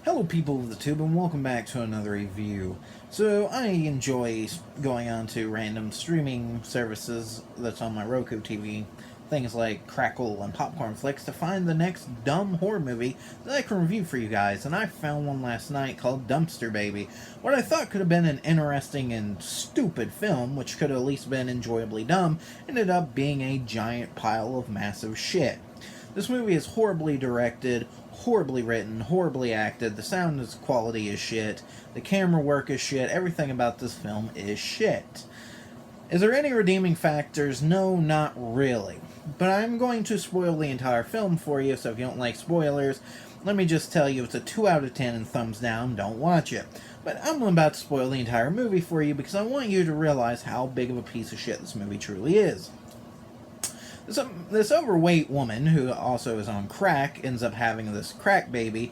Hello people of the tube and welcome back to another review. So I enjoy going on to random streaming services that's on my Roku TV, things like Crackle and Popcorn Flicks, to find the next dumb horror movie that I can review for you guys, and I found one last night called Dumpster Baby. What I thought could have been an interesting and stupid film, which could have at least been enjoyably dumb, ended up being a giant pile of massive shit. This movie is horribly directed, horribly written, horribly acted, the sound quality is shit, the camera work is shit, everything about this film is shit. Is there any redeeming factors? No, not really. But I'm going to spoil the entire film for you, so if you don't like spoilers, let me just tell you it's a 2 out of 10 and thumbs down, don't watch it. But I'm about to spoil the entire movie for you because I want you to realize how big of a piece of shit this movie truly is. This overweight woman, who also is on crack, ends up having this crack baby,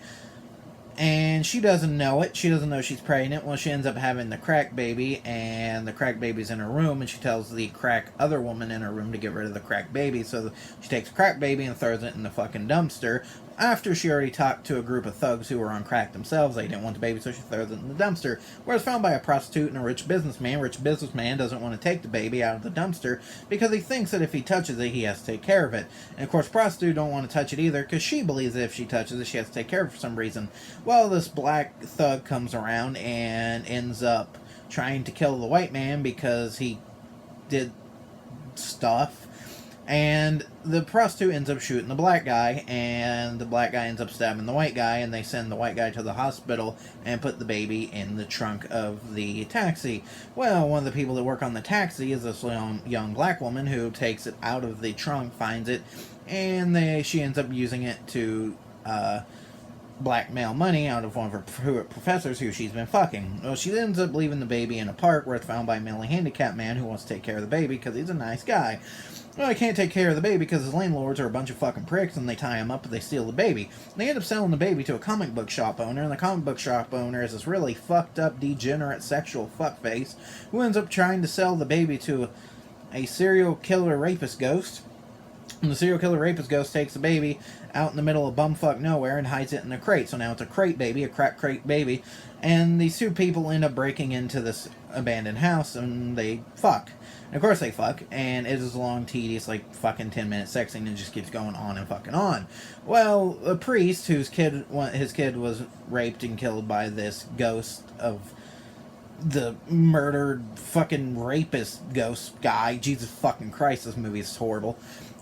and she doesn't know it. She doesn't know she's pregnant. Well, she ends up having the crack baby, and the crack baby's in her room, and she tells the crack other woman in her room to get rid of the crack baby. So she takes the crack baby and throws it in the fucking dumpster. After she already talked to a group of thugs who were on crack themselves, they didn't want the baby, so she throws it in the dumpster. Where it's found by a prostitute and a rich businessman. Rich businessman doesn't want to take the baby out of the dumpster because he thinks that if he touches it, he has to take care of it. And of course, prostitute don't want to touch it either because she believes that if she touches it, she has to take care of it for some reason. Well, this black thug comes around and ends up trying to kill the white man because he did stuff. And the prostitute ends up shooting the black guy, and the black guy ends up stabbing the white guy, and they send the white guy to the hospital and put the baby in the trunk of the taxi. Well, one of the people that work on the taxi is this young black woman who takes it out of the trunk, finds it, and she ends up using it to blackmail money out of one of her professors who she's been fucking. Well, she ends up leaving the baby in a park where it's found by a mentally handicapped man who wants to take care of the baby because he's a nice guy. Well, he can't take care of the baby because his landlords are a bunch of fucking pricks and they tie him up and they steal the baby. They end up selling the baby to a comic book shop owner, and the comic book shop owner is this really fucked up, degenerate, sexual fuckface who ends up trying to sell the baby to a serial killer rapist ghost. And the serial killer rapist ghost takes the baby out in the middle of bumfuck nowhere and hides it in a crate. So now it's a crate baby, a crack crate baby. And these two people end up breaking into this abandoned house and they fuck. And of course they fuck, and it is a long, tedious, like, fucking 10-minute sex scene, and it just keeps going on and fucking on. Well, a priest his kid was raped and killed by this ghost of the murdered fucking rapist ghost guy. Jesus fucking Christ, this movie is horrible.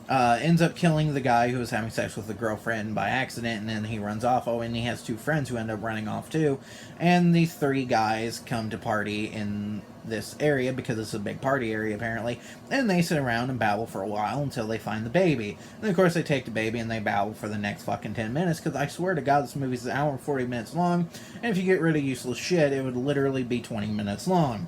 Ends up killing the guy who was having sex with the girlfriend by accident, and then he runs off. Oh, and he has two friends who end up running off too. And these three guys come to party in this area because it's a big party area apparently, and they sit around and babble for a while until they find the baby. And of course they take the baby and they babble for the next fucking 10 minutes because I swear to God this movie's an hour and 40 minutes long, and if you get rid of useless shit it would literally be 20 minutes long.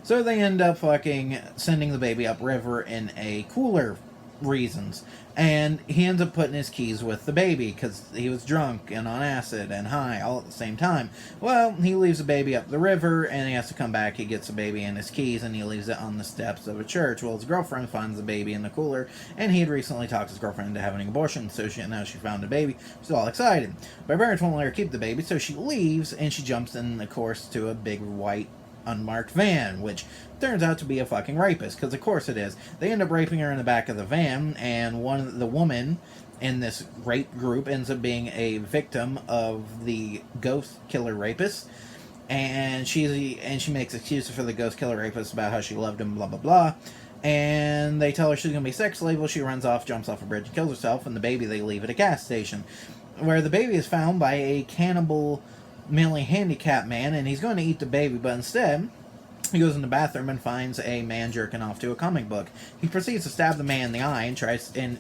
So they end up fucking sending the baby upriver in a cooler reasons, and he ends up putting his keys with the baby because he was drunk and on acid and high all at the same time. Well, he leaves the baby up the river and he has to come back. He gets the baby and his keys and he leaves it on the steps of a church. Well, his girlfriend finds the baby in the cooler, and he had recently talked his girlfriend into having an abortion, so now she found the baby. She's all excited, but her parents won't let her keep the baby, so she leaves and she jumps in the course to a big white unmarked van, which turns out to be a fucking rapist, because of course it is. They end up raping her in the back of the van, and the woman in this rape group ends up being a victim of the ghost killer rapist, and she makes excuses for the ghost killer rapist about how she loved him, blah blah blah, and they tell her she's gonna be a sex slave. Well, she runs off, jumps off a bridge, and kills herself, and the baby they leave at a gas station, where the baby is found by a cannibal mentally handicapped man, and he's going to eat the baby, but instead he goes in the bathroom and finds a man jerking off to a comic book. He proceeds to stab the man in the eye and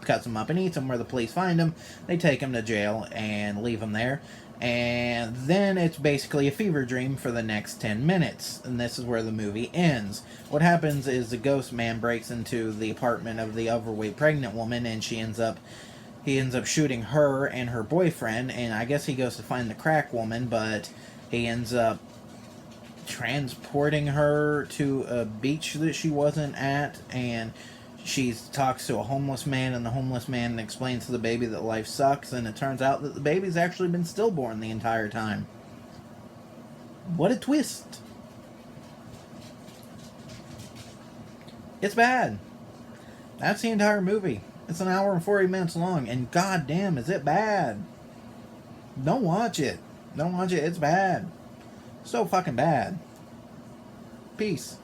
cuts him up and eats him. Where the police find him, they take him to jail and leave him there, and then it's basically a fever dream for the next 10 minutes, and this is where the movie ends. What happens is the ghost man breaks into the apartment of the overweight pregnant woman, and he ends up shooting her and her boyfriend, and I guess he goes to find the crack woman, but he ends up transporting her to a beach that she wasn't at, and she talks to a homeless man, and the homeless man explains to the baby that life sucks, and it turns out that the baby's actually been stillborn the entire time. What a twist. It's bad. That's the entire movie. It's an hour and 40 minutes long, and goddamn, is it bad. Don't watch it. Don't watch it. It's bad. So fucking bad. Peace.